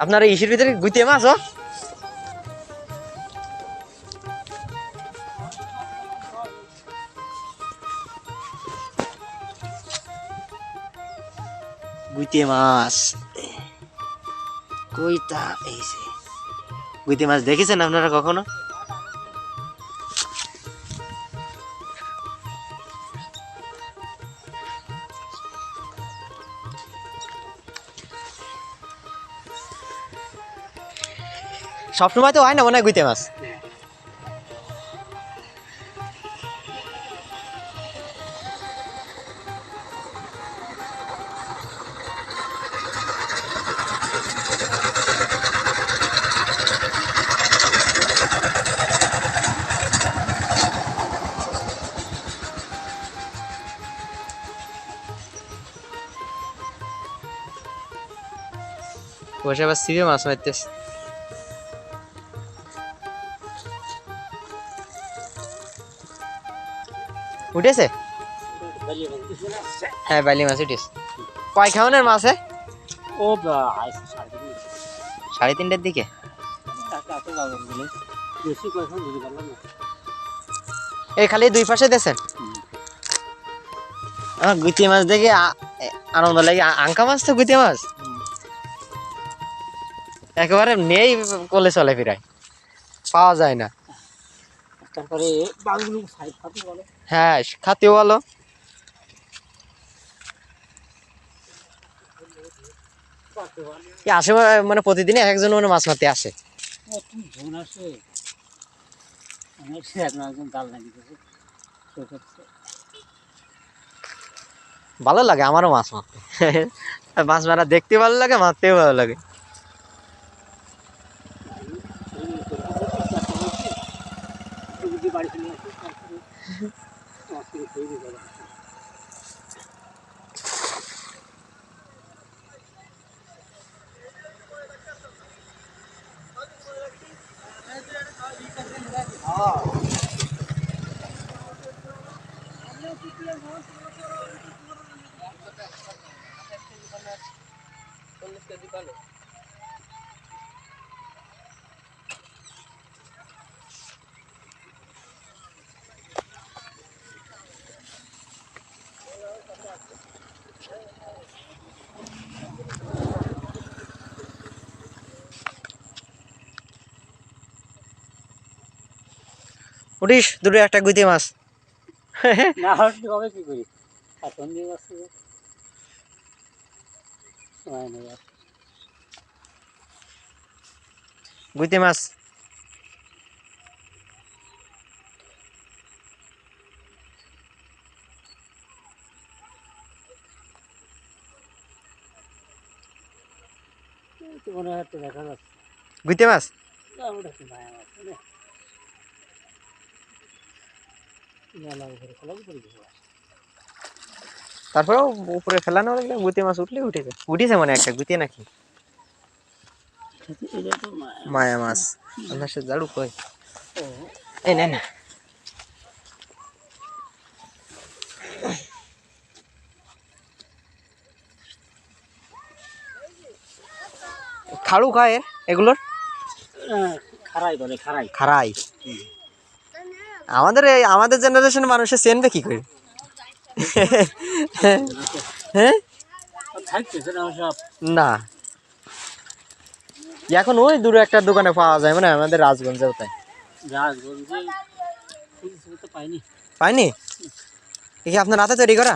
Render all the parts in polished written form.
আপনার এই ইসের ভিতরে গুইতে মাছ ও গুইতে মাছ কইতা এই যে গুইতে মাছ দেখেছেন আপনারা কখনো? সবসময় তো হয় না মনে হয় গুইতে মাছ। বসে আবার সিভে মাছ মারতেছে। উঠেছে? হ্যাঁ বাইলি মাছ উঠেছে। কয় খাওয়ানোর মাছ? ও 3:30টার দিকে। এই খালি দুই পাশে দিয়েছেন? আমার গুইতে মাছ দেখে আনন্দ লাগে। আঙ্কা মাছ তো গুইতে মাছ একেবারে নেই কোলে চলে ফিরায়, পাওয়া যায় না। তারপরে হ্যাঁ খাতেও ভালো। আসে মানে প্রতিদিন একজন মানে মাছ মারতে আসে। ভালো লাগে আমারও মাছ মারতে। মাছ মারা দেখতে ভালো লাগে, মারতেও ভালো লাগে। উঠিস দুটো একটা গুইতে মাছ। না হলে হবে কি করি? এখন দিয়ে আসছে সময় নেই আর। গুইতে মাছ মনে হয় দেখা যাচ্ছে গুইতে মাছ তারপরেও উপরে ফেলানো লাগলে গুইতে মাছ উঠলে উঠেছে। উঠেছে মানে একটা গুইতে নাকি মায়া মাছ। আপনার সাথে জাড়ু কই এই না না খাড়ু খায় এগুলোর? খারাই বলে, খারাই খারাই। আমাদের জেনারেশন মানুষের চেনবে কি করে? হ্যাঁ না এখন ওই দূরে একটা দোকানে পাওয়া যায় মানে আমাদের রাজগঞ্জেও তাই। পাইনি পাইনি? কি আপনার হাতে তৈরি করা?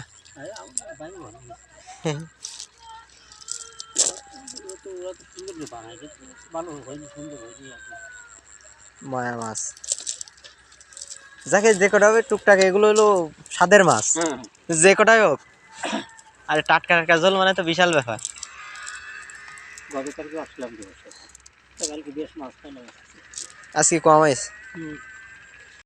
মায়া মাছ যাকে যে কটা হবে টুকটাক এগুলো হলো স্বাদের মাছ, যে কটাই হোক। আর টাটকা টাটকা ঝোল মানে তো বিশাল ব্যাপার। গতকালকে আসলাম কালকে বেশ মাছ খাইলাম আজকে কম হয়েছে।